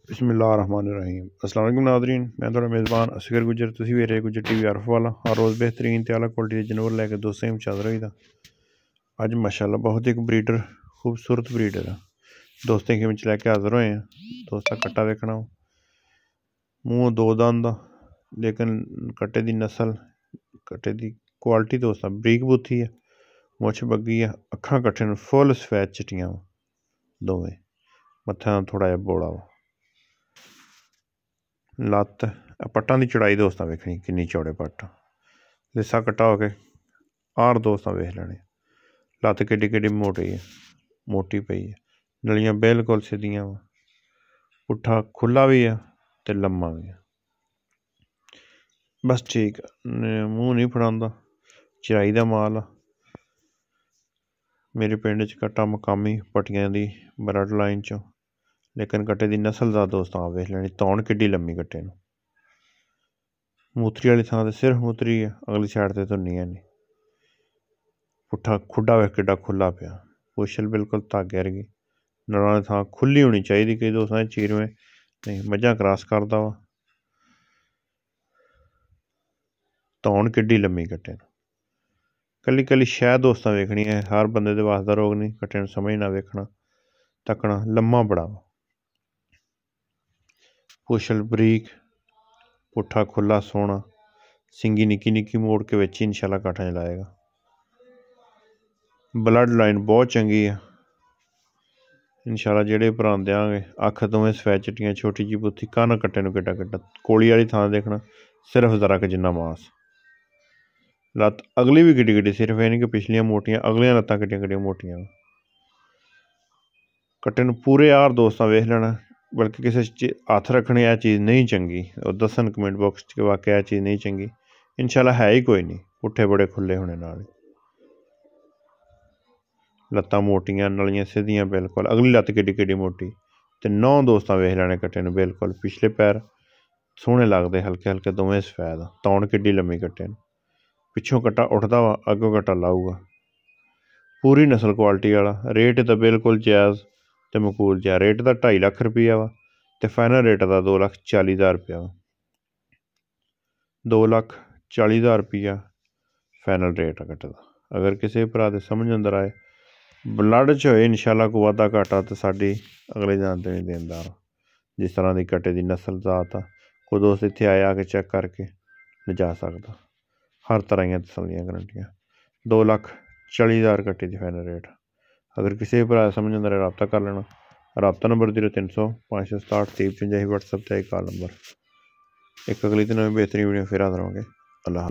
बिस्मिल्लाहिर्रहमानिर्रहीम। अस्सलाम वालेकुम नाज़रीन, मैं थोड़ा मेज़बान असगर गुजर, तुसी वे रहे गुजर टीवी आरफ वाला। हर रोज़ बेहतरीन ते आला क्वालिटी के जानवर लैके दोस्तें में चादर होई दा। अज माशाल्लाह बहुत एक ब्रीडर खूबसूरत ब्रीडर है दोस्तें के विच लैके हाज़र होए हैं। दोस्ता कट्टा वेखना मूँह दो दंद लेकिन कट्टे दी नस्ल कट्टे दी क्वालिटी दोस्ता बरीक बुत्थी है, मुछ बग्गी है, अखां कट्ठे न फुल सफैद चिट्टियां दोवें, मत्था थोड़ा जिहा बोड़ा वा, लत्त पट्टां की चौड़ाई दोस्तां वेखनी किन्नी चौड़े पट्ट, लिस्सा कट्टा हो के आर दोस्तां वेख लैने। लत्त किड्डी किड्डी मोटी पई है, नलियां बिल्कुल सीधियां वा, पुट्ठा खुला भी है ते लम्मा भी है, बस ठीक मूँह नहीं फड़ांदा, चराई दा माल आ। मेरे पिंड च कट्टा मकामी पट्टियां दी ब्लड लाइन चों, लेकिन कट्टे दी नस्ल दा दोस्तां वेख लैनी, तौण किड्डी लम्मी कट्टे नूं, मूत्री वाली थां ते सिर्फ मूत्री है, अगली साइड ते धुन्नी है नहीं। पुट्ठा खुड्डा वेख किड्डा खुला पिया, पुछल बिल्कुल धागे वर्गी, नड़ां दी थां खुली होनी चाहिदी। कई दोस्तां चीरवें नहीं मझां क्रॉस करदा वा, तौण किड्डी लम्मी कट्टे नूं। कल्ली कल्ली शै दोस्तां वेखनी है, हर बंदे दे वास दा रोग नहीं, कट्टे नूं समझना वेखना तकना, लम्मा बड़ा वा, पुछल बरीक, पुट्ठा खुला सोहना, सिंगी निक्की निक्की मोड़ के विच ही इंशाल्लाह काठा चलाएगा। ब्लड लाइन बहुत चंगी है इंशाल्लाह, जेड़े भरा देंगे। अख दोवें सफैद चिट्टियां, छोटी जी बुत्थी, कन्न कट्टे नूं किड्डा किड्डा, कोली वाली थां देखना सिर्फ दरक जिन्ना मास, लत्त अगली भी किड्डी किड्डी, सिर्फ एह नहीं कि पिछलियां मोटियां, अगलियां लत्तां किड्डियां किड्डियां मोटियां। कट्टे नूं पूरे यार दोस्तां वेख लेना, बल्कि किसी हत्थ रखने यह चीज़ नहीं चंगी और दसन कमेंट बॉक्स च वाकई यह चीज़ नहीं चंगी। इंशाल्लाह है ही कोई नहीं, पुट्ठे बड़े खुले होने नाल, लत्तां मोटियां, नलियां सीधियां बिल्कुल, अगली लत्त किड्डी किड्डी मोटी ते 9 दोस्तां वेख लैने कट्टे नूं बिल्कुल। पिछले पैर सोहने लगदे हल्के हल्के दोवें सफैद, तौण किड्डी लम्मी कट्टे नूं, पिछों कट्टा उठदा वा, अगों कट्टा लाऊगा, पूरी नस्ल क्वालिटी वाला। रेट तो बिल्कुल जायज़ ते मकूल जिहा, रेट दा 2.5 लाख रुपया वा ते फाइनल रेट दा 2,40,000 रुपया वा। 2,40,000 रुपया फाइनल रेट है कट्टे दा। अगर किसी भरा दे समझ अंदर आए, ब्लड च होए इंशाल्लाह कोई वाधा घाटा तो साडी अगले जान ते नहीं देनदार, जिस तरह की कट्टे की नस्ल जात आ, कोई दोस्त इत्थे आया आके चेक करके ले जा सकता, हर तरह की तसल्लियां गारंटियां। 2,40,000 कट्टे की फाइनल रेट। अगर किसी भी भरा समझ अंदर रब्ता कर लेना, रब्ता नंबर 0300 567 3055 व्हाट्सएप ते कॉल नंबर। एक अगली दिन बेहतरीन वीडियो फिर हाजिर होंगे। अल्लाह।